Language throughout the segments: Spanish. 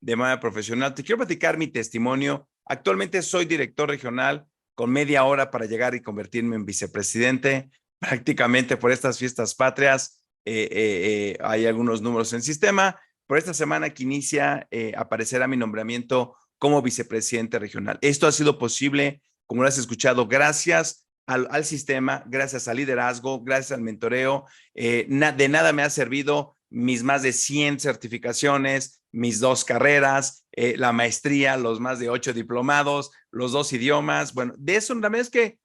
de manera profesional. Te quiero platicar mi testimonio. Actualmente soy director regional con media hora para llegar y convertirme en vicepresidente. Prácticamente por estas fiestas patrias hay algunos números en sistema. Por esta semana que inicia aparecerá mi nombramiento como vicepresidente regional. Esto ha sido posible, como lo has escuchado, gracias al sistema, gracias al liderazgo, gracias al mentoreo. De nada me ha servido mis más de 100 certificaciones, mis 2 carreras, la maestría, los más de 8 diplomados, los 2 idiomas. Bueno, de eso también es que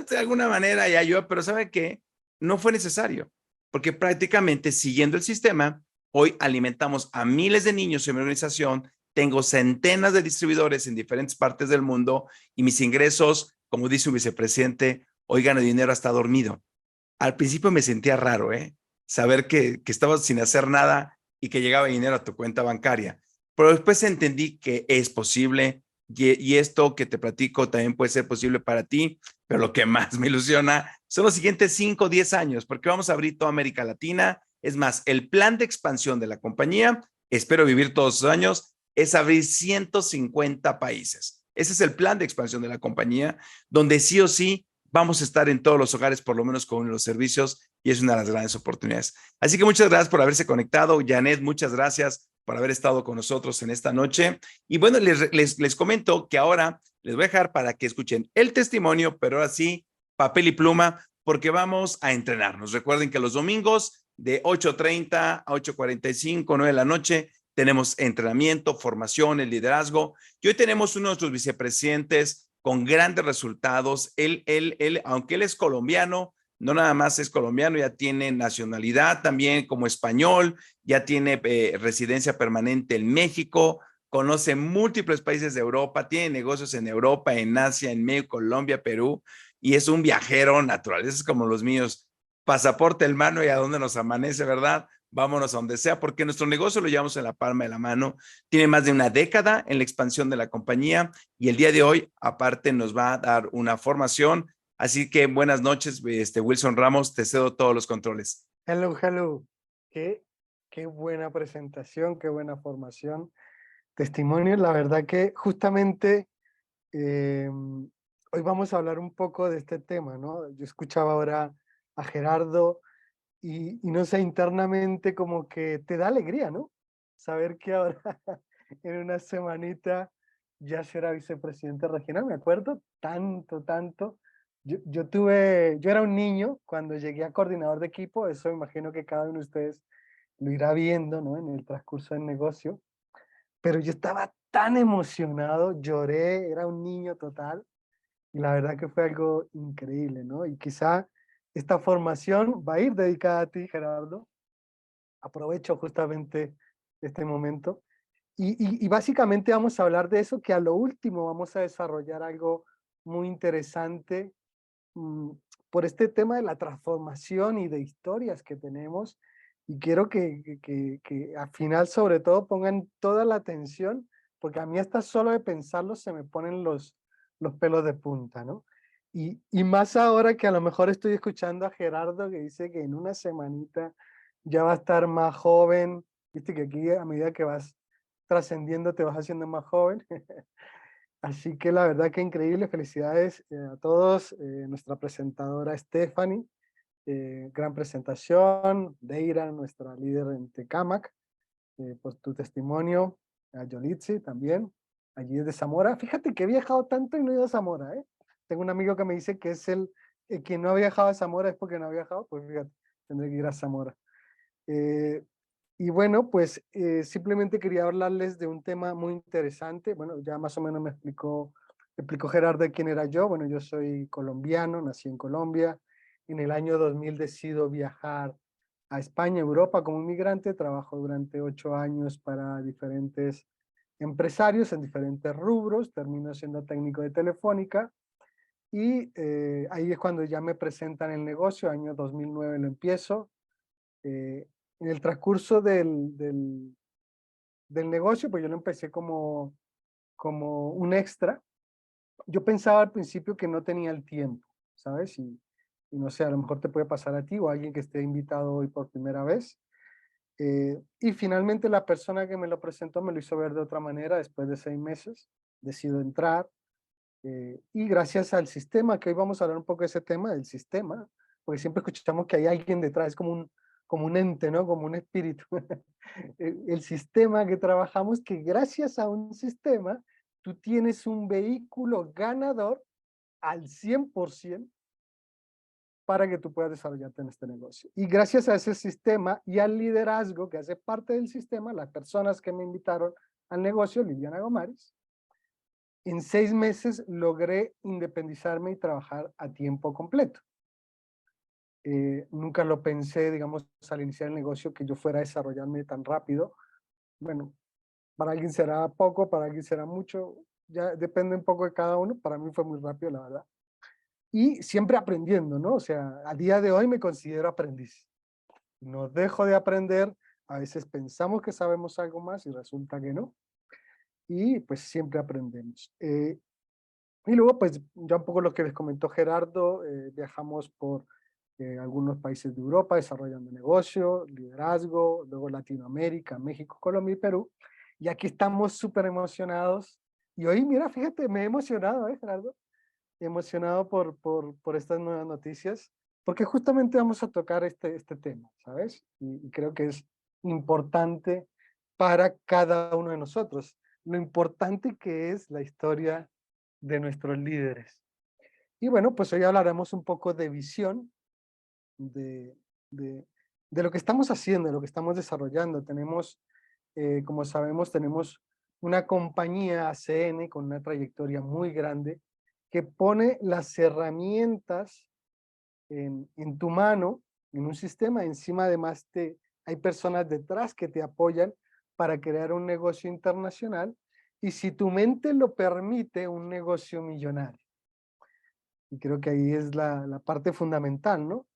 de alguna manera ya yo, pero ¿sabe qué? No fue necesario, porque prácticamente siguiendo el sistema, hoy alimentamos a miles de niños en mi organización, tengo centenas de distribuidores en diferentes partes del mundo y mis ingresos, como dice un vicepresidente, hoy gano dinero hasta dormido. Al principio me sentía raro, saber que estabas sin hacer nada y que llegaba dinero a tu cuenta bancaria. Pero después entendí que es posible y esto que te platico también puede ser posible para ti, pero lo que más me ilusiona son los siguientes 5 o 10 años, porque vamos a abrir toda América Latina. Es más, el plan de expansión de la compañía, espero vivir todos los años, es abrir 150 países. Ese es el plan de expansión de la compañía, donde sí o sí vamos a estar en todos los hogares, por lo menos con los servicios, y es una de las grandes oportunidades. Así que muchas gracias por haberse conectado. Janet, muchas gracias por haber estado con nosotros en esta noche. Y bueno, les comento que ahora les voy a dejar para que escuchen el testimonio, pero ahora sí, papel y pluma, porque vamos a entrenarnos. Recuerden que los domingos de 8:30 a 8:45, 9 de la noche, tenemos entrenamiento, formación, el liderazgo. Y hoy tenemos uno de nuestros vicepresidentes con grandes resultados. Aunque él es colombiano, no nada más es colombiano, ya tiene nacionalidad también como español, ya tiene residencia permanente en México, conoce múltiples países de Europa, tiene negocios en Europa, en Asia, en México, Colombia, Perú, y es un viajero natural. Eso es como los míos, pasaporte en mano y a donde nos amanece, ¿verdad? Vámonos a donde sea, porque nuestro negocio lo llevamos en la palma de la mano. Tiene más de una década en la expansión de la compañía y el día de hoy, aparte, nos va a dar una formación. Así que buenas noches, Wilson Ramos, te cedo todos los controles. Hello, hello. Qué, qué buena presentación, qué buena formación. Testimonios, la verdad que justamente hoy vamos a hablar un poco de este tema, ¿no? Yo escuchaba ahora a Gerardo y no sé, internamente como que te da alegría, ¿no? Saber que ahora en una semanita ya será vicepresidente regional. Me acuerdo tanto, tanto. Yo era un niño cuando llegué a coordinador de equipo, eso imagino que cada uno de ustedes lo irá viendo, ¿no? En el transcurso del negocio, pero yo estaba tan emocionado, lloré, era un niño total, y la verdad que fue algo increíble, ¿no? Y quizá esta formación va a ir dedicada a ti, Gerardo. Aprovecho justamente este momento. Y básicamente vamos a hablar de eso, que a lo último vamos a desarrollar algo muy interesante mm, por este tema de la transformación y de historias que tenemos. Y quiero que al final, sobre todo, pongan toda la atención, porque a mí hasta solo de pensarlo se me ponen los pelos de punta, ¿no? Y más ahora que a lo mejor estoy escuchando a Gerardo que dice que en una semanita ya va a estar más joven, viste que aquí a medida que vas trascendiendo te vas haciendo más joven. Así que la verdad que increíble, felicidades a todos, nuestra presentadora Stephanie, gran presentación, Deira, nuestra líder en Tecamac, por tu testimonio, a Yolitzi también, allí desde Zamora. Fíjate que he viajado tanto y no he ido a Zamora, ¿eh? Tengo un amigo que me dice que es el quien no ha viajado a Zamora es porque no ha viajado, pues fíjate, tendré que ir a Zamora. Eh, y bueno, pues simplemente quería hablarles de un tema muy interesante. Bueno, ya más o menos explicó Gerardo de quién era yo. Bueno, yo soy colombiano, nací en Colombia. En el año 2000 decido viajar a España, Europa como inmigrante. Trabajo durante 8 años para diferentes empresarios en diferentes rubros. Termino siendo técnico de Telefónica. Y ahí es cuando ya me presentan el negocio. Año 2009 lo empiezo. Eh, en el transcurso del negocio, pues yo lo empecé como un extra. Yo pensaba al principio que no tenía el tiempo, ¿sabes? Y no sé, a lo mejor te puede pasar a ti o a alguien que esté invitado hoy por primera vez. Y finalmente la persona que me lo presentó me lo hizo ver de otra manera. Después de 6 meses decido entrar, y gracias al sistema, que hoy vamos a hablar un poco de ese tema, del sistema, porque siempre escuchamos que hay alguien detrás, es como un ente, ¿no? Como un espíritu. El sistema que trabajamos, que gracias a un sistema, tú tienes un vehículo ganador al 100% para que tú puedas desarrollarte en este negocio. Y gracias a ese sistema y al liderazgo que hace parte del sistema, las personas que me invitaron al negocio, Liliana Gomares, en 6 meses logré independizarme y trabajar a tiempo completo. Nunca lo pensé, digamos, al iniciar el negocio, que yo fuera a desarrollarme tan rápido. Bueno, para alguien será poco, para alguien será mucho, ya depende un poco de cada uno. Para mí fue muy rápido, la verdad. Y siempre aprendiendo, ¿no? O sea, a día de hoy me considero aprendiz. No dejo de aprender. A veces pensamos que sabemos algo más y resulta que no. Y pues siempre aprendemos. Y luego, pues ya un poco lo que les comentó Gerardo, viajamos por algunos países de Europa desarrollando negocio, liderazgo, luego Latinoamérica, México, Colombia y Perú. Y aquí estamos súper emocionados. Y hoy, mira, fíjate, me he emocionado, Gerardo, emocionado por estas nuevas noticias, porque justamente vamos a tocar este tema, ¿sabes? Y creo que es importante para cada uno de nosotros, lo importante que es la historia de nuestros líderes. Y bueno, pues hoy hablaremos un poco de visión, de, de, de lo que estamos haciendo, de lo que estamos desarrollando. Tenemos, como sabemos, tenemos una compañía ACN con una trayectoria muy grande que pone las herramientas en tu mano, en un sistema. Encima además hay personas detrás que te apoyan para crear un negocio internacional y, si tu mente lo permite, un negocio millonario. Y creo que ahí es la parte fundamental, ¿no?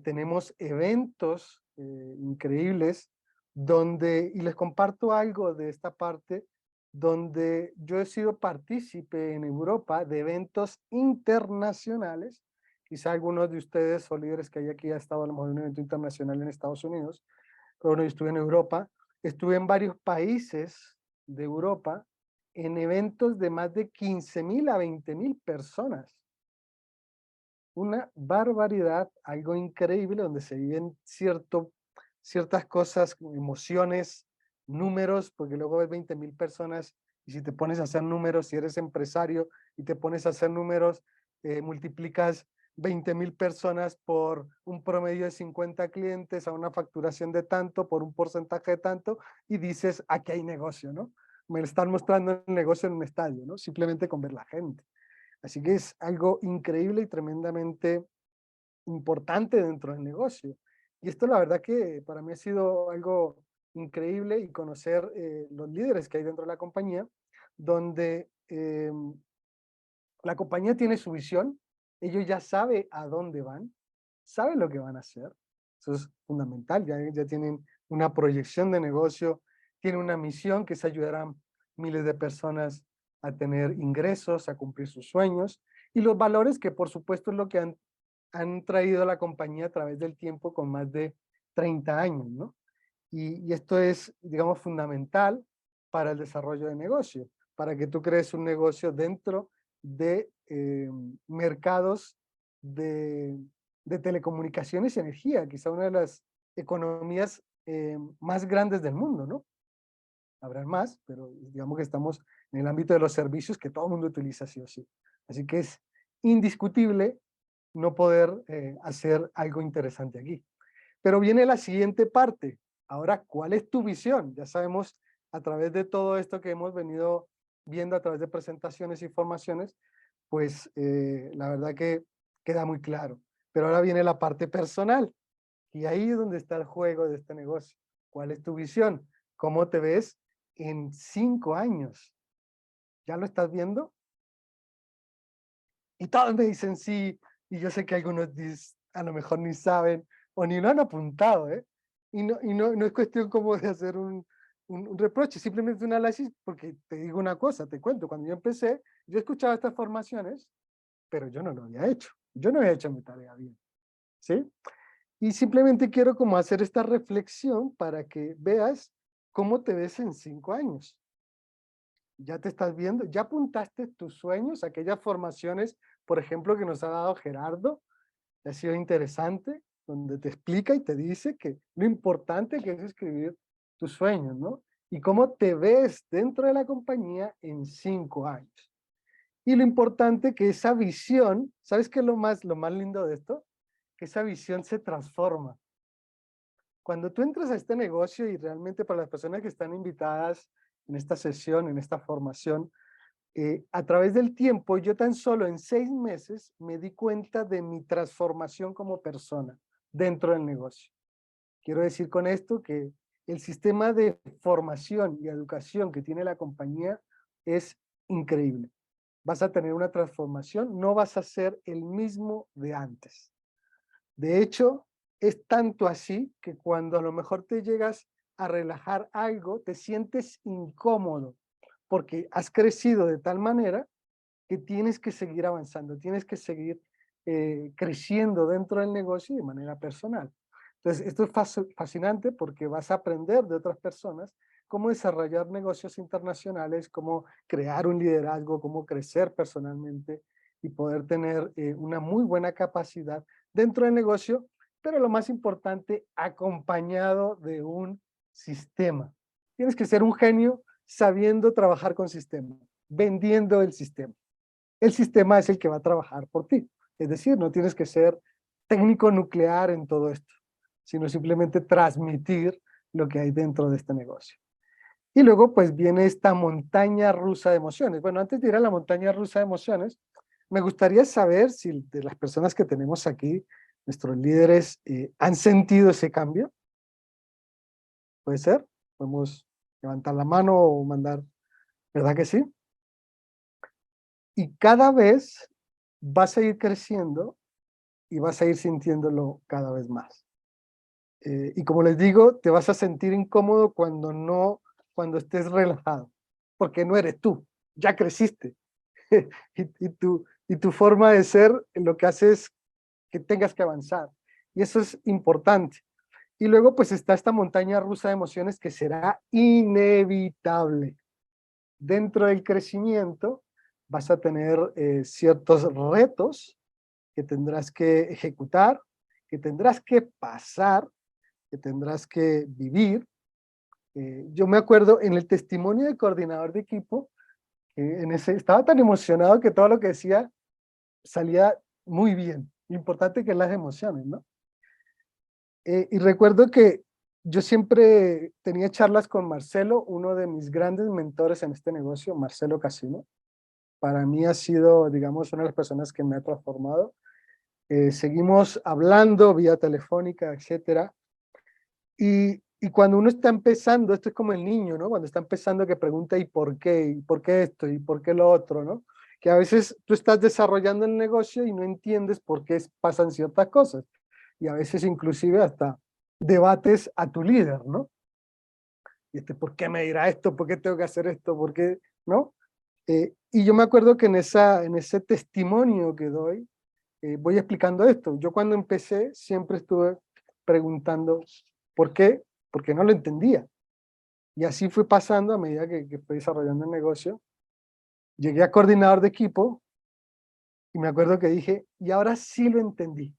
Tenemos eventos increíbles donde, y les comparto algo de esta parte, donde yo he sido partícipe en Europa de eventos internacionales. Quizá algunos de ustedes o líderes que hay aquí ha estado a lo mejor en un evento internacional en Estados Unidos, pero bueno, yo estuve en Europa, estuve en varios países de Europa en eventos de más de 15,000 a 20,000 personas. Una barbaridad, algo increíble, donde se viven ciertas cosas, emociones, números, porque luego ves 20,000 personas y si te pones a hacer números, si eres empresario y te pones a hacer números, multiplicas 20,000 personas por un promedio de 50 clientes a una facturación de tanto, por un porcentaje de tanto, y dices, aquí hay negocio, ¿no? Me están mostrando el negocio en un estadio, ¿no? Simplemente con ver la gente. Así que es algo increíble y tremendamente importante dentro del negocio. Y esto la verdad que para mí ha sido algo increíble, y conocer los líderes que hay dentro de la compañía, donde la compañía tiene su visión, ellos ya saben a dónde van, saben lo que van a hacer. Eso es fundamental, ya tienen una proyección de negocio, tienen una misión que es ayudar a miles de personas a tener ingresos, a cumplir sus sueños, y los valores que por supuesto es lo que han traído a la compañía a través del tiempo con más de 30 años, ¿no? Y esto es, digamos, fundamental para el desarrollo de negocio, para que tú crees un negocio dentro de mercados de, de telecomunicaciones y energía, quizá una de las economías más grandes del mundo, ¿no? Habrán más, pero digamos que estamos en el ámbito de los servicios que todo el mundo utiliza sí o sí. Así que es indiscutible no poder hacer algo interesante aquí. Pero viene la siguiente parte. Ahora, ¿cuál es tu visión? Ya sabemos, a través de todo esto que hemos venido viendo a través de presentaciones y formaciones, pues la verdad que queda muy claro. Pero ahora viene la parte personal, y ahí es donde está el juego de este negocio. ¿Cuál es tu visión? ¿Cómo te ves en 5 años? ¿Ya lo estás viendo? Y todos me dicen sí, y yo sé que algunos a lo mejor ni saben o ni lo han apuntado, ¿eh? Y no es cuestión como de hacer un reproche, simplemente un análisis, porque te digo una cosa, te cuento, cuando yo empecé, yo escuchaba estas formaciones, pero yo no lo había hecho, yo no había hecho mi tarea bien, ¿sí? Y simplemente quiero como hacer esta reflexión para que veas cómo te ves en 5 años. Ya te estás viendo, ya apuntaste tus sueños, aquellas formaciones, por ejemplo, que nos ha dado Gerardo, ha sido interesante, donde te explica y te dice que lo importante que es escribir tus sueños, ¿no? Y cómo te ves dentro de la compañía en 5 años. Y lo importante que esa visión, ¿sabes qué es lo más lindo de esto? Que esa visión se transforma. Cuando tú entras a este negocio y realmente para las personas que están invitadas en esta sesión, en esta formación, a través del tiempo, yo tan solo en 6 meses me di cuenta de mi transformación como persona dentro del negocio. Quiero decir con esto que el sistema de formación y educación que tiene la compañía es increíble. Vas a tener una transformación, no vas a ser el mismo de antes. De hecho, es tanto así que cuando a lo mejor te llegas a relajar algo, te sientes incómodo porque has crecido de tal manera que tienes que seguir avanzando, tienes que seguir creciendo dentro del negocio de manera personal. Entonces, esto es fascinante porque vas a aprender de otras personas cómo desarrollar negocios internacionales, cómo crear un liderazgo, cómo crecer personalmente y poder tener una muy buena capacidad dentro del negocio, pero lo más importante, acompañado de un sistema. Tienes que ser un genio sabiendo trabajar con sistema, vendiendo el sistema. El sistema es el que va a trabajar por ti. Es decir, no tienes que ser técnico nuclear en todo esto, sino simplemente transmitir lo que hay dentro de este negocio. Y luego pues viene esta montaña rusa de emociones. Bueno, antes de ir a la montaña rusa de emociones, me gustaría saber si de las personas que tenemos aquí, nuestros líderes, han sentido ese cambio. ¿Puede ser? Podemos levantar la mano o mandar, ¿verdad que sí? Y cada vez vas a ir creciendo y vas a ir sintiéndolo cada vez más. Y como les digo, te vas a sentir incómodo cuando estés relajado, porque no eres tú, ya creciste. y tu forma de ser lo que hace es que tengas que avanzar. Y eso es importante. Y luego pues está esta montaña rusa de emociones que será inevitable. Dentro del crecimiento vas a tener ciertos retos que tendrás que ejecutar, que tendrás que pasar, que tendrás que vivir. Yo me acuerdo en el testimonio de coordinador de equipo, estaba tan emocionado que todo lo que decía salía muy bien. Lo importante que es las emociones, ¿no? Y recuerdo que yo siempre tenía charlas con Marcelo, uno de mis grandes mentores en este negocio, Marcelo Casino. Para mí ha sido, digamos, una de las personas que me ha transformado. Seguimos hablando vía telefónica, etcétera. Y cuando uno está empezando, esto es como el niño, ¿no? Cuando está empezando que pregunta ¿y por qué? ¿Y por qué esto? ¿Y por qué lo otro? ¿No? Que a veces tú estás desarrollando el negocio y no entiendes por qué pasan ciertas cosas. Y a veces inclusive hasta debates a tu líder, ¿no? Y ¿por qué me dirá esto? ¿Por qué tengo que hacer esto? ¿Por qué? ¿No? Y yo me acuerdo que en ese testimonio que doy, voy explicando esto. Yo cuando empecé siempre estuve preguntando ¿por qué? Porque no lo entendía. Y así fue pasando a medida que fui desarrollando el negocio. Llegué a coordinador de equipo y me acuerdo que dije, y ahora sí lo entendí.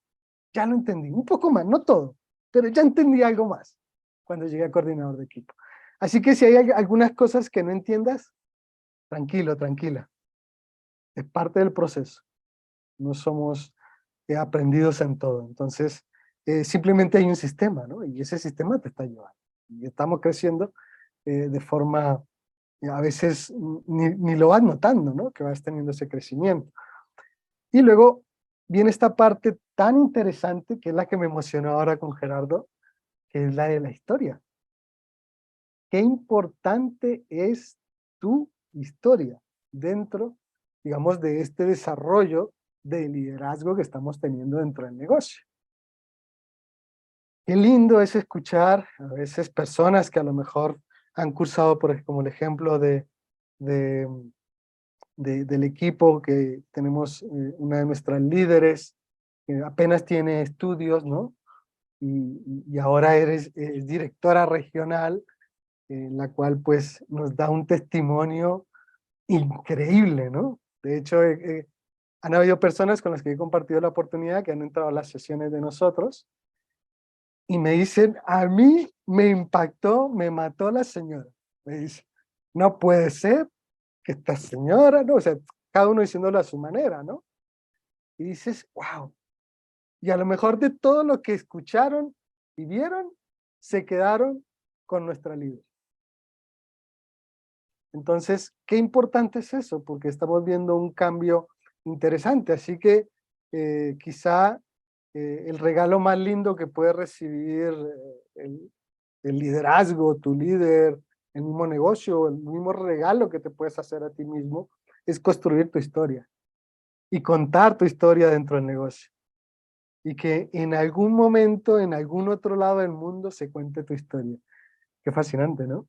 Ya lo entendí, un poco más, no todo, pero ya entendí algo más cuando llegué a coordinador de equipo. Así que si hay algunas cosas que no entiendas, tranquilo, tranquila. Es parte del proceso. No somos aprendidos en todo. Entonces, simplemente hay un sistema, ¿no? Y ese sistema te está llevando. Y estamos creciendo de forma, a veces ni lo vas notando, ¿no? Que vas teniendo ese crecimiento. Y luego viene esta parte tan interesante, que es la que me emocionó ahora con Gerardo, que es la de la historia. Qué importante es tu historia dentro, digamos, de este desarrollo de liderazgo que estamos teniendo dentro del negocio. Qué lindo es escuchar a veces personas que a lo mejor han cursado, como el ejemplo de, del equipo que tenemos, una de nuestras líderes, que apenas tiene estudios, ¿no? y ahora eres directora regional, en la cual pues nos da un testimonio increíble, ¿no? De hecho, han habido personas con las que he compartido la oportunidad que han entrado a las sesiones de nosotros y me dicen, a mí me impactó, me mató la señora. Me dice, no puede ser que esta señora, ¿no? O sea, cada uno diciéndolo a su manera, ¿no? Y dices, wow. Y a lo mejor de todo lo que escucharon y vieron, se quedaron con nuestra líder. Entonces, qué importante es eso, porque estamos viendo un cambio interesante. Así que quizá el regalo más lindo que puede recibir el liderazgo, tu líder, el mismo negocio, el mismo regalo que te puedes hacer a ti mismo, es construir tu historia y contar tu historia dentro del negocio. Y que en algún momento, en algún otro lado del mundo, se cuente tu historia. Qué fascinante, ¿no?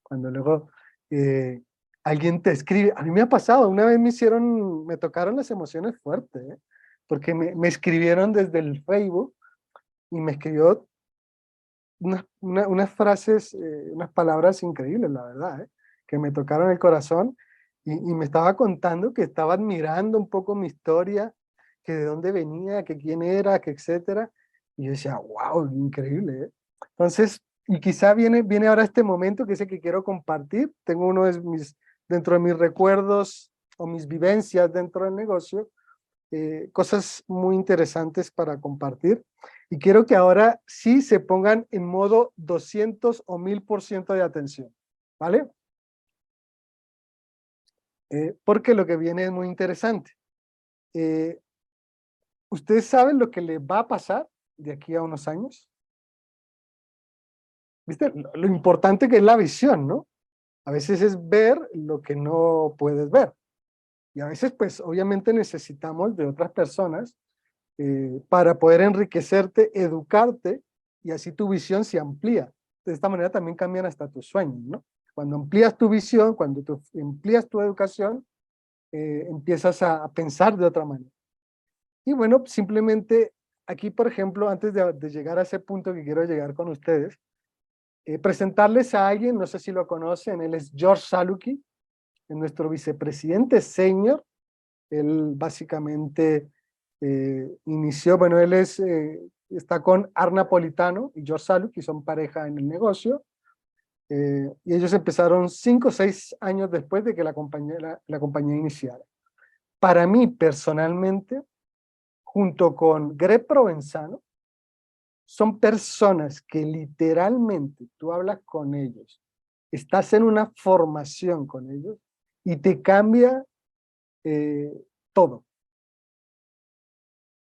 Cuando luego eh, alguien te escribe, a mí me ha pasado, una vez me tocaron las emociones fuertes, ¿eh? Porque me escribieron desde el Facebook y me escribió unas frases, unas palabras increíbles, la verdad, ¿eh? Que me tocaron el corazón y me estaba contando que estaba admirando un poco mi historia, que de dónde venía, que quién era, que etcétera. Y yo decía, wow, increíble, ¿eh? Entonces, y quizá viene ahora este momento que es el que quiero compartir. Tengo uno de dentro de mis recuerdos o mis vivencias dentro del negocio, cosas muy interesantes para compartir. Y quiero que ahora sí se pongan en modo 200 o 1000% de atención, ¿vale? Porque lo que viene es muy interesante. Eh, ¿Ustedes saben lo que les va a pasar de aquí a unos años? ¿Viste? Lo importante que es la visión, ¿no? A veces es ver lo que no puedes ver. Y a veces, pues, obviamente necesitamos de otras personas para poder enriquecerte, educarte, y así tu visión se amplía. De esta manera también cambian hasta tus sueños, ¿no? Cuando amplías tu visión, cuando tú amplías tu educación, empiezas a pensar de otra manera. Y bueno, simplemente aquí, por ejemplo, antes de llegar a ese punto que quiero llegar con ustedes, presentarles a alguien, no sé si lo conocen, él es George Saluki, es nuestro vicepresidente senior. Él básicamente inició, bueno, está con Arna Politano y George Saluk, que son pareja en el negocio, y ellos empezaron 5 o 6 años después de que la compañía iniciara. Para mí, personalmente, junto con Greg Provenzano, son personas que literalmente tú hablas con ellos, estás en una formación con ellos y te cambia eh, todo.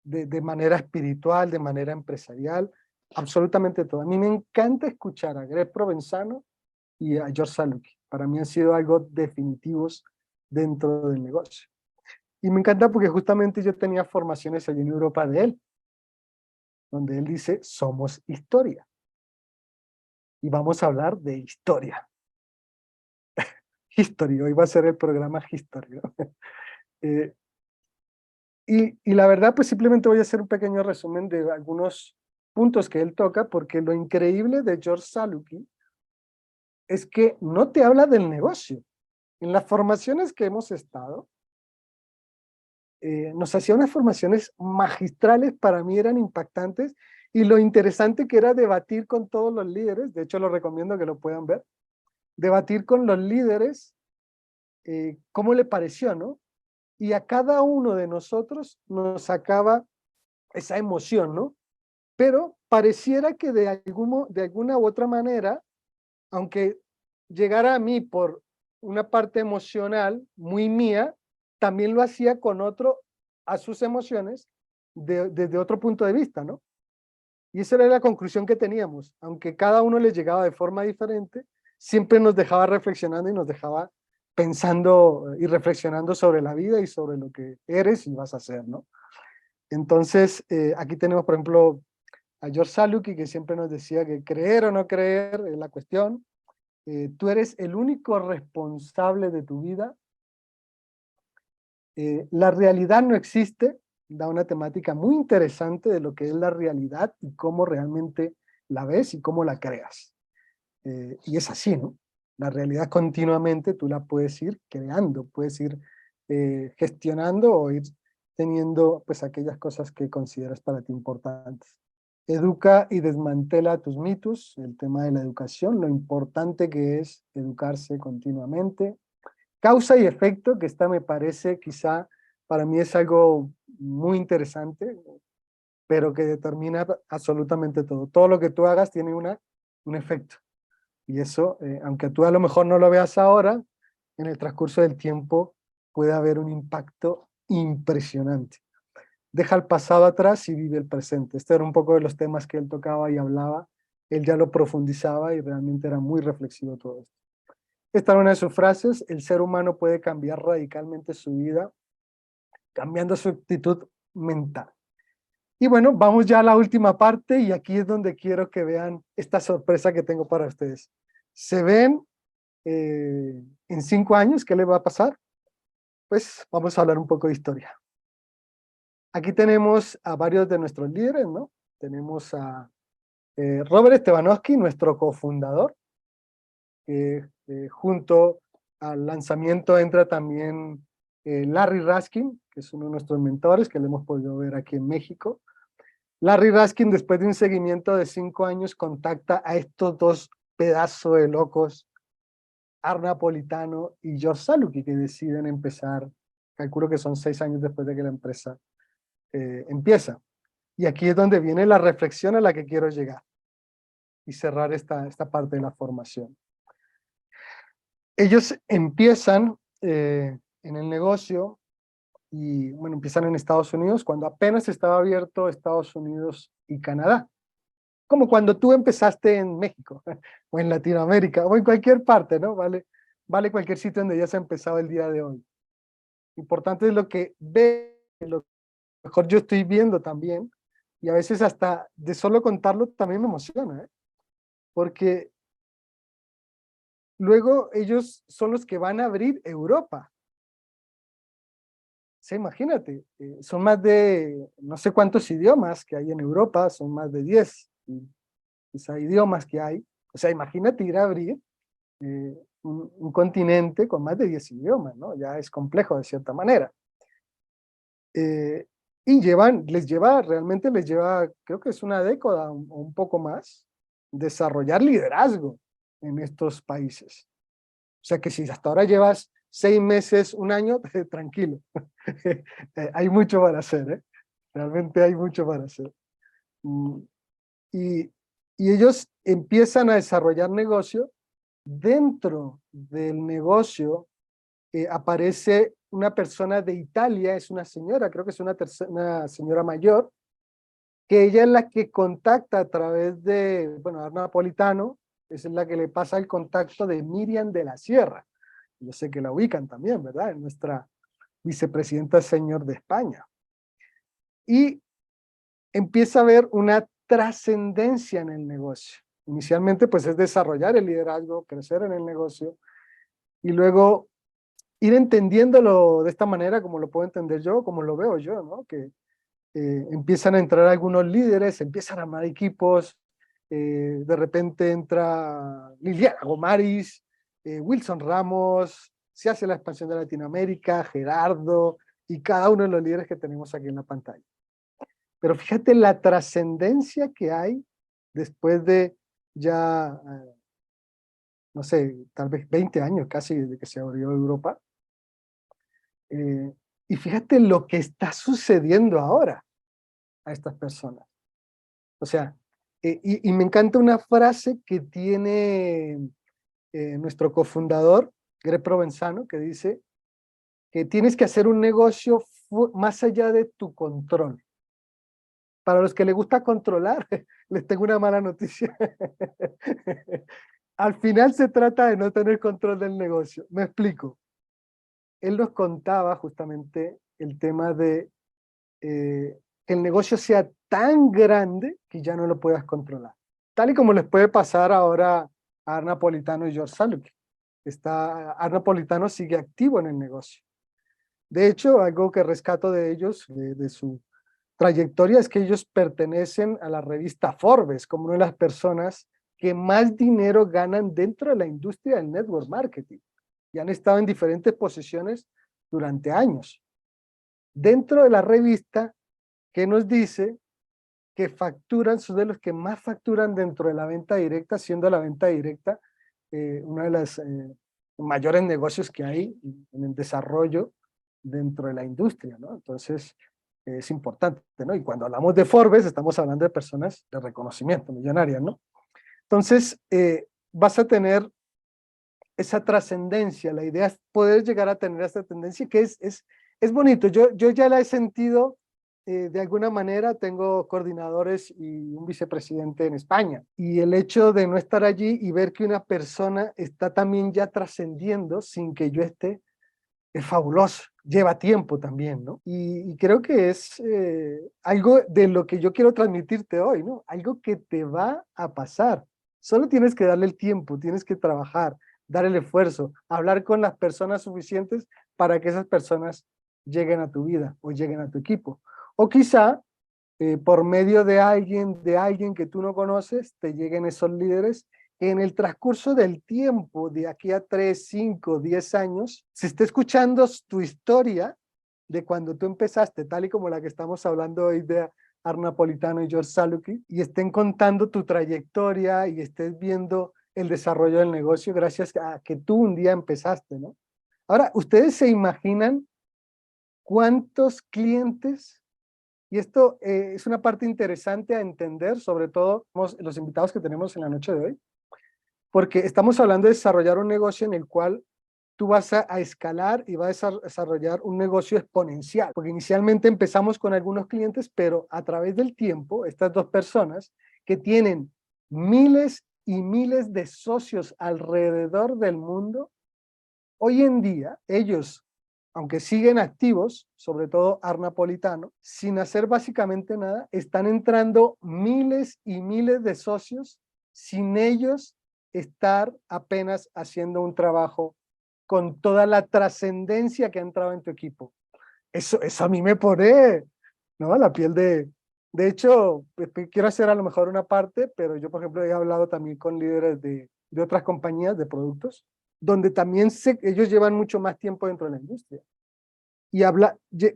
De manera espiritual, de manera empresarial, absolutamente todo. A mí me encanta escuchar a Greg Provenzano y a George Saluki. Para mí han sido algo definitivos dentro del negocio. Y me encanta porque justamente yo tenía formaciones allí en Europa de él, donde él dice, somos historia. Y vamos a hablar de historia. History, hoy va a ser el programa History, ¿no? eh, y la verdad, pues simplemente voy a hacer un pequeño resumen de algunos puntos que él toca, porque lo increíble de George Saluki es que no te habla del negocio. En las formaciones que hemos estado, nos hacía unas formaciones magistrales, para mí eran impactantes, y lo interesante que era debatir con todos los líderes, de hecho lo recomiendo que lo puedan ver, debatir con los líderes cómo le pareció, ¿no? Y a cada uno de nosotros nos sacaba esa emoción, ¿no? Pero pareciera que de alguna u otra manera, aunque llegara a mí por una parte emocional muy mía, también lo hacía con otro, a sus emociones, desde otro punto de vista, ¿no? Y esa era la conclusión que teníamos. Aunque cada uno les llegaba de forma diferente, siempre nos dejaba reflexionando y nos dejaba pensando y reflexionando sobre la vida y sobre lo que eres y vas a hacer, ¿no? Entonces, aquí tenemos, por ejemplo, a George Saluki, que siempre nos decía que creer o no creer es la cuestión. Tú eres el único responsable de tu vida. La realidad no existe, da una temática muy interesante de lo que es la realidad y cómo realmente la ves y cómo la creas. Y es así, ¿no? La realidad continuamente tú la puedes ir creando, puedes ir gestionando o ir teniendo pues aquellas cosas que consideras para ti importantes. Educa y desmantela tus mitos, el tema de la educación, lo importante que es educarse continuamente. Causa y efecto, que esta me parece quizá para mí es algo muy interesante, pero que determina absolutamente todo. Todo lo que tú hagas tiene un efecto. Y eso, aunque tú a lo mejor no lo veas ahora, en el transcurso del tiempo puede haber un impacto impresionante. Deja el pasado atrás y vive el presente. Este era un poco de los temas que él tocaba y hablaba. Él ya lo profundizaba y realmente era muy reflexivo todo esto. Esta era una de sus frases: el ser humano puede cambiar radicalmente su vida cambiando su actitud mental. Y bueno, vamos ya a la última parte y aquí es donde quiero que vean esta sorpresa que tengo para ustedes. ¿Se ven en 5 años qué le va a pasar? Pues vamos a hablar un poco de historia. Aquí tenemos a varios de nuestros líderes, ¿no? Tenemos a Robert Stefanowski, nuestro cofundador. Junto al lanzamiento entra también Larry Raskin, que es uno de nuestros mentores, que lo hemos podido ver aquí en México. Larry Raskin, después de un seguimiento de 5 años, contacta a estos dos pedazos de locos, Art Napolitano y George Saluki, que deciden empezar, calculo que son 6 años después de que la empresa empieza. Y aquí es donde viene la reflexión a la que quiero llegar y cerrar esta parte de la formación. Ellos empiezan en el negocio y bueno, empiezan en Estados Unidos cuando apenas estaba abierto Estados Unidos y Canadá. Como cuando tú empezaste en México o en Latinoamérica o en cualquier parte, ¿no? Vale cualquier sitio donde ya se ha empezado el día de hoy. Importante es lo que ve, lo que mejor yo estoy viendo también, y a veces hasta de solo contarlo también me emociona, ¿eh? Porque luego ellos son los que van a abrir Europa. Sí, imagínate, son más de no sé cuántos idiomas que hay en Europa, son más de 10 quizá idiomas que hay. O sea, imagínate ir a abrir un continente con más de 10 idiomas, ¿no? Ya es complejo de cierta manera. Y realmente les lleva, creo que es una década o un poco más, desarrollar liderazgo en estos países. O sea que si hasta ahora llevas 6 meses, un año, tranquilo. Hay mucho para hacer, ¿eh? Realmente hay mucho para hacer. Mm, Y, y ellos empiezan a desarrollar negocio. Dentro del negocio aparece una persona de Italia, es una señora, creo que es una señora mayor, que ella es la que contacta a través de, bueno, Arna Napolitano, es la que le pasa el contacto de Miriam de la Sierra. Yo sé que la ubican también, ¿verdad? Es nuestra vicepresidenta señor de España. Y empieza a haber una trascendencia en el negocio. Inicialmente, pues es desarrollar el liderazgo, crecer en el negocio, y luego ir entendiéndolo de esta manera, como lo puedo entender yo, como lo veo yo, ¿no? Que empiezan a entrar algunos líderes, empiezan a armar equipos, de repente entra Liliana Gomaris, Wilson Ramos, se hace la expansión de Latinoamérica, Gerardo, y cada uno de los líderes que tenemos aquí en la pantalla. Pero fíjate la trascendencia que hay después de ya, no sé, tal vez 20 años casi desde que se abrió Europa. Y fíjate lo que está sucediendo ahora a estas personas. O sea, y me encanta una frase que tiene nuestro cofundador, Greg Provenzano, que dice que tienes que hacer un negocio más allá de tu control. Para los que les gusta controlar, les tengo una mala noticia. Al final se trata de no tener control del negocio. Me explico. Él nos contaba justamente el tema de que el negocio sea tan grande que ya no lo puedas controlar. Tal y como les puede pasar ahora a Art Napolitano y George Saluki. Art Napolitano sigue activo en el negocio. De hecho, algo que rescato de ellos, de su trayectoria, es que ellos pertenecen a la revista Forbes como una de las personas que más dinero ganan dentro de la industria del network marketing y han estado en diferentes posiciones durante años. Dentro de la revista, que nos dice que facturan, son de los que más facturan dentro de la venta directa, siendo la venta directa uno de los mayores negocios que hay en el desarrollo dentro de la industria, ¿no? Entonces, es importante, ¿no? Y cuando hablamos de Forbes, estamos hablando de personas de reconocimiento, millonarias, ¿no? Entonces, vas a tener esa trascendencia. La idea es poder llegar a tener esta tendencia que es bonito. Yo ya la he sentido de alguna manera. Tengo coordinadores y un vicepresidente en España. Y el hecho de no estar allí y ver que una persona está también ya trascendiendo sin que yo esté, es fabuloso. Lleva tiempo también, ¿no? Y creo que es algo de lo que yo quiero transmitirte hoy, ¿no? Algo que te va a pasar. Solo tienes que darle el tiempo, tienes que trabajar, dar el esfuerzo, hablar con las personas suficientes para que esas personas lleguen a tu vida o lleguen a tu equipo. O quizá por medio de alguien que tú no conoces, te lleguen esos líderes que en el transcurso del tiempo, de aquí a 3, 5, 10 años, se esté escuchando tu historia de cuando tú empezaste, tal y como la que estamos hablando hoy de Arna Politano y George Saluki, y estén contando tu trayectoria y estés viendo el desarrollo del negocio gracias a que tú un día empezaste, ¿no? Ahora, ¿ustedes se imaginan cuántos clientes? Y esto es una parte interesante a entender, sobre todo los invitados que tenemos en la noche de hoy, porque estamos hablando de desarrollar un negocio en el cual tú vas a escalar y vas a desarrollar un negocio exponencial, porque inicialmente empezamos con algunos clientes, pero a través del tiempo, estas dos personas que tienen miles y miles de socios alrededor del mundo, hoy en día ellos, aunque siguen activos, sobre todo Arna Politano, sin hacer básicamente nada, están entrando miles y miles de socios sin ellos estar apenas haciendo un trabajo con toda la trascendencia que ha entrado en tu equipo. Eso a mí me pone, ¿no?, la piel de... De hecho, quiero hacer a lo mejor una parte, pero yo, por ejemplo, he hablado también con líderes de otras compañías de productos, donde también ellos llevan mucho más tiempo dentro de la industria. Y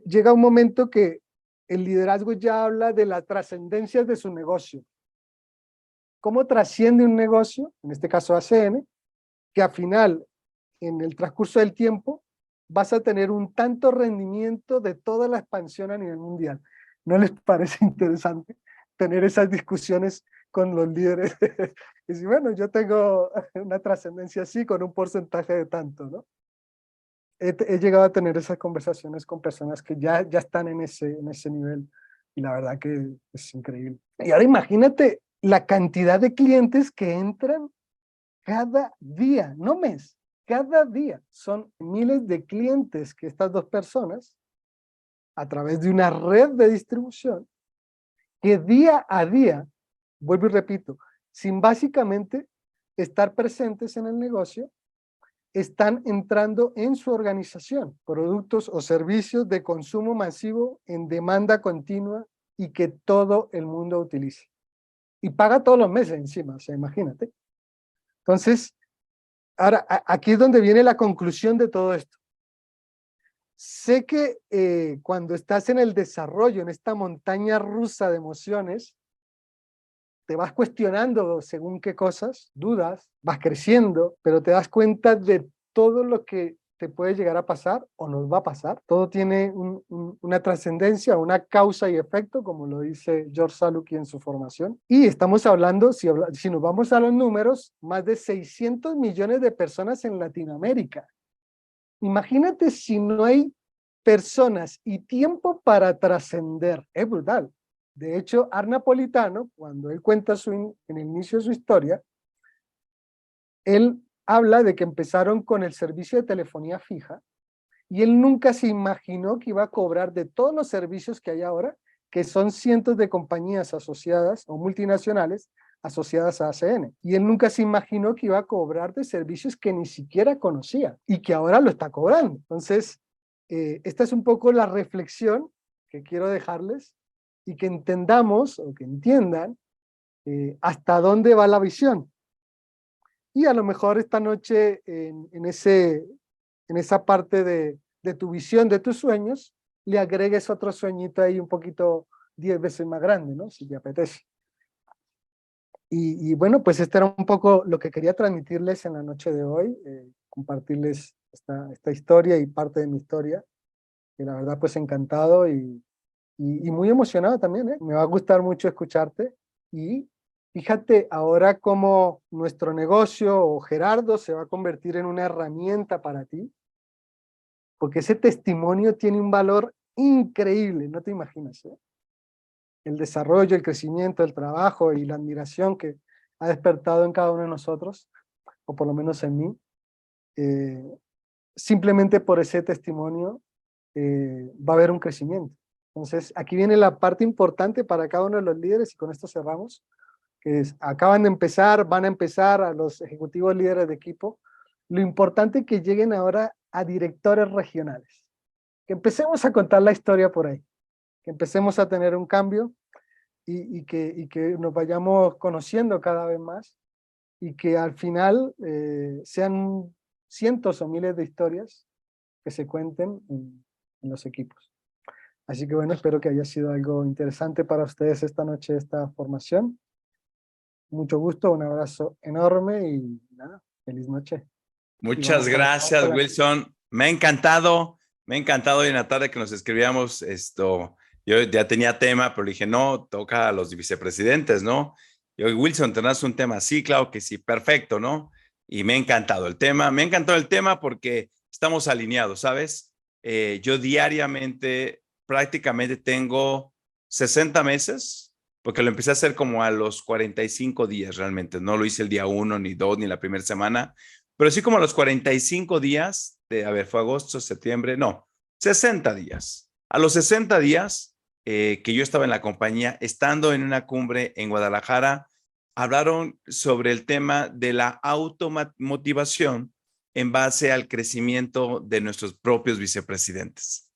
llega un momento que el liderazgo ya habla de las trascendencias de su negocio. ¿Cómo trasciende un negocio, en este caso ACN, que al final, en el transcurso del tiempo, vas a tener un tanto rendimiento de toda la expansión a nivel mundial? ¿No les parece interesante tener esas discusiones con los líderes? Y decir, bueno, yo tengo una trascendencia así con un porcentaje de tanto, ¿no? He llegado a tener esas conversaciones con personas que ya están en ese nivel y la verdad que es increíble. Y ahora imagínate la cantidad de clientes que entran cada día, no mes, cada día. Son miles de clientes que estas dos personas, a través de una red de distribución, que día a día, vuelvo y repito, sin básicamente estar presentes en el negocio, están entrando en su organización, productos o servicios de consumo masivo en demanda continua y que todo el mundo utilice. Y paga todos los meses encima, o sea, imagínate. Entonces, ahora, aquí es donde viene la conclusión de todo esto. Sé que cuando estás en el desarrollo, en esta montaña rusa de emociones, te vas cuestionando según qué cosas, dudas, vas creciendo, pero te das cuenta de todo lo que te puede llegar a pasar o nos va a pasar. Todo tiene una trascendencia, una causa y efecto, como lo dice George Saluki en su formación. Y estamos hablando, si nos vamos a los números, más de 600 millones de personas en Latinoamérica. Imagínate si no hay personas y tiempo para trascender. Es brutal. De hecho, Arna Politano, cuando él cuenta en el inicio de su historia, él habla de que empezaron con el servicio de telefonía fija y él nunca se imaginó que iba a cobrar de todos los servicios que hay ahora, que son cientos de compañías asociadas o multinacionales asociadas a ACN. Y él nunca se imaginó que iba a cobrar de servicios que ni siquiera conocía y que ahora lo está cobrando. Entonces, esta es un poco la reflexión que quiero dejarles y que entendamos o que entiendan hasta dónde va la visión. Y a lo mejor esta noche en esa parte de tu visión, de tus sueños, le agregues otro sueñito ahí un poquito 10 veces más grande, ¿no? Si te apetece. Y bueno, pues este era un poco lo que quería transmitirles en la noche de hoy, compartirles esta historia y parte de mi historia, que la verdad pues encantado y muy emocionado también, ¿eh? Me va a gustar mucho escucharte y fíjate ahora cómo nuestro negocio o Gerardo se va a convertir en una herramienta para ti, porque ese testimonio tiene un valor increíble, no te imaginas, ¿eh? El desarrollo, el crecimiento, el trabajo y la admiración que ha despertado en cada uno de nosotros, o por lo menos en mí, eh, simplemente por ese testimonio va a haber un crecimiento. Entonces, aquí viene la parte importante para cada uno de los líderes y con esto cerramos, que es, acaban de empezar, van a empezar a los ejecutivos líderes de equipo, lo importante es que lleguen ahora a directores regionales, que empecemos a contar la historia por ahí, que empecemos a tener un cambio y que nos vayamos conociendo cada vez más y que al final sean cientos o miles de historias que se cuenten en los equipos. Así que bueno, espero que haya sido algo interesante para ustedes esta noche, esta formación. Mucho gusto, un abrazo enorme y nada, feliz noche. Y Muchas vamos a gracias, la... Wilson. Me ha encantado hoy en la tarde que nos escribíamos esto. Yo ya tenía tema, pero dije, no, toca a los vicepresidentes, ¿no? Y hoy, Wilson, ¿tenés un tema? Sí, claro que sí, perfecto, ¿no? Y me ha encantado el tema. Me ha encantado el tema porque estamos alineados, ¿sabes? Yo diariamente, prácticamente tengo 60 meses, porque lo empecé a hacer como a los 45 días realmente. No lo hice el día 1, ni 2, ni la primera semana, pero sí como a los 45 días, a ver, fue agosto, septiembre, no, 60 días. A los 60 días que yo estaba en la compañía, estando en una cumbre en Guadalajara, hablaron sobre el tema de la automotivación en base al crecimiento de nuestros propios vicepresidentes.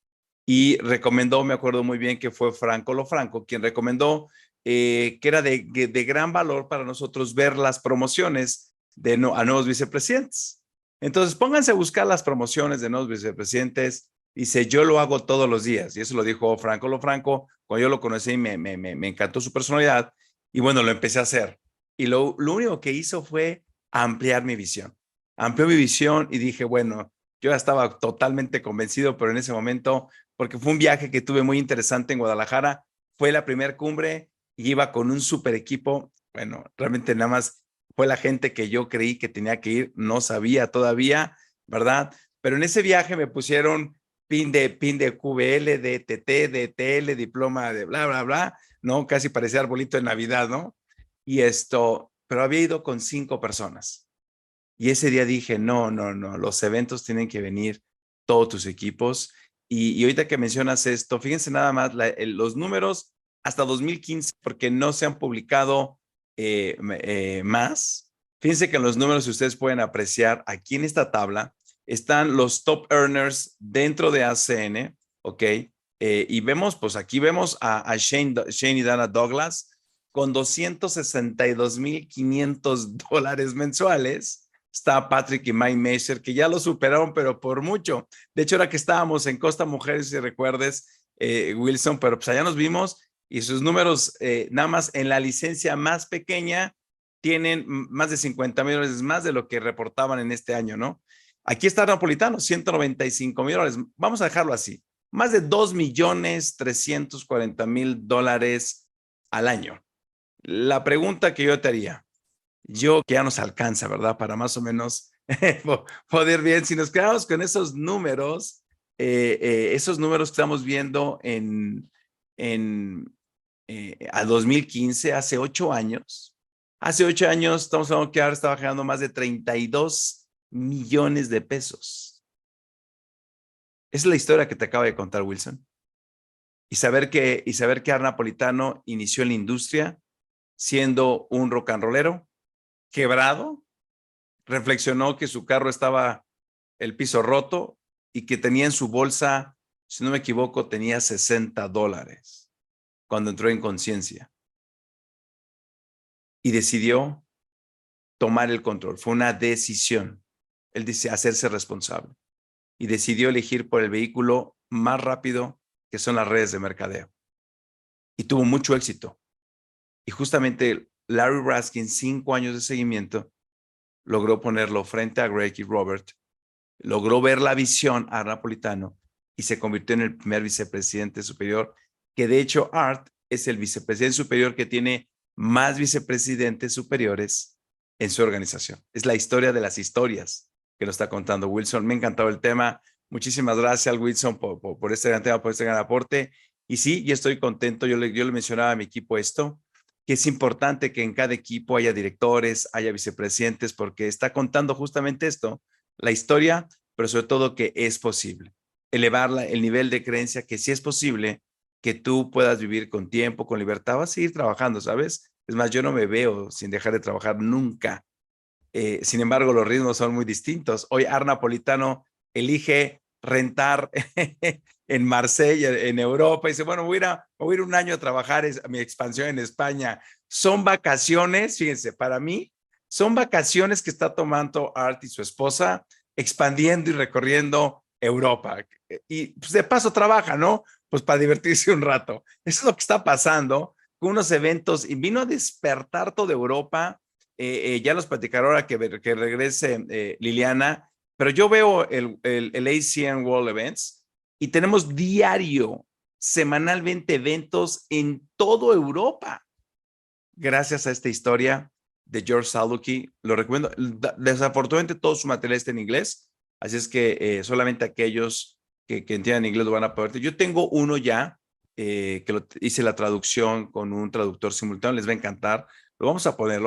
Y recomendó, me acuerdo muy bien que fue Franco Lofranco quien recomendó que era de gran valor para nosotros ver las promociones a nuevos vicepresidentes. Entonces, pónganse a buscar las promociones de nuevos vicepresidentes. Dice, yo lo hago todos los días. Y eso lo dijo Franco Lofranco. Cuando yo lo conocí, me encantó su personalidad. Y bueno, lo empecé a hacer. Y lo único que hizo fue ampliar mi visión. Amplió mi visión y dije, bueno, yo ya estaba totalmente convencido, pero en ese momento, porque fue un viaje que tuve muy interesante en Guadalajara, fue la primera cumbre y iba con un super equipo. Bueno, realmente nada más fue la gente que yo creí que tenía que ir, no sabía todavía, ¿verdad? Pero en ese viaje me pusieron pin de QBL, de TT, de TL, diploma de bla, bla, bla, ¿no? Casi parecía arbolito de Navidad, ¿no? Y pero había ido con 5 personas. Y ese día dije, no, no, no, los eventos tienen que venir todos tus equipos. Y ahorita que mencionas esto, fíjense nada más los números hasta 2015, porque no se han publicado más. Fíjense que en los números, si ustedes pueden apreciar, aquí en esta tabla están los top earners dentro de ACN, ¿ok? Y vemos, pues aquí vemos a Shane y Dana Douglas con $262,500 mensuales. Está Patrick y Mike Messer, que ya lo superaron, pero por mucho. De hecho, ahora que estábamos en Costa Mujeres, si recuerdes, Wilson, pero pues allá nos vimos y sus números, nada más en la licencia más pequeña, tienen más de $50,000 más de lo que reportaban en este año, ¿no? Aquí está Napolitano, $195,000. Vamos a dejarlo así. Más de $2,340,000 al año. La pregunta que yo te haría, yo que ya nos alcanza, ¿verdad? Para más o menos poder bien, si nos quedamos con esos números que estamos viendo a 2015, hace 8 años estamos hablando que ahora estaba generando más de 32 millones de pesos. Esa es la historia que te acabo de contar, Wilson. Y saber que Ar Napolitano inició en la industria siendo un rock and rollero, quebrado, reflexionó que su carro estaba el piso roto y que tenía en su bolsa, si no me equivoco, tenía $60 cuando entró en conciencia y decidió tomar el control. Fue una decisión. Él dice hacerse responsable y decidió elegir por el vehículo más rápido, que son las redes de mercadeo. Y tuvo mucho éxito. Y justamente Larry Raskin, 5 años de seguimiento, logró ponerlo frente a Greg y Robert, logró ver la visión a Napolitano y se convirtió en el primer vicepresidente superior, que de hecho Art es el vicepresidente superior que tiene más vicepresidentes superiores en su organización. Es la historia de las historias que nos está contando Wilson. Me ha encantado el tema. Muchísimas gracias, Wilson, por este gran tema, por este gran aporte. Y sí, yo estoy contento. Yo le mencionaba a mi equipo esto, que es importante que en cada equipo haya directores, haya vicepresidentes, porque está contando justamente esto, la historia, pero sobre todo que es posible. Elevar el nivel de creencia que sí es posible que tú puedas vivir con tiempo, con libertad, vas a seguir trabajando, ¿sabes? Es más, yo no me veo sin dejar de trabajar nunca. Sin embargo, los ritmos son muy distintos. Hoy Art Napolitano elige rentar en Marsella, en Europa, y dice, bueno, voy a ir un año a trabajar a mi expansión en España. Son vacaciones, fíjense, para mí, son vacaciones que está tomando Art y su esposa, expandiendo y recorriendo Europa. Y pues, de paso trabaja, ¿no? Pues para divertirse un rato. Eso es lo que está pasando con unos eventos, y vino a despertar toda Europa. Ya nos platicará ahora que regrese Liliana, pero yo veo el ACN World Events y tenemos diario, semanalmente eventos en toda Europa. Gracias a esta historia de George Saluki, lo recomiendo. Desafortunadamente todo su material está en inglés, así es que solamente aquellos que entiendan inglés lo van a poder. Yo tengo uno ya, hice la traducción con un traductor simultáneo, les va a encantar. Lo vamos a poner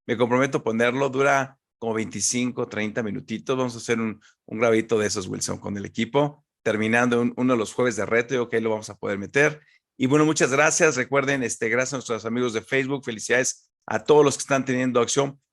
me comprometo a ponerlo, dura como 25, 30 minutitos. Vamos a hacer un grabito de esos, Wilson, con el equipo, terminando uno de los jueves de reto, y ok, lo vamos a poder meter. Y bueno, muchas gracias. Recuerden, gracias a nuestros amigos de Facebook. Felicidades a todos los que están teniendo acción.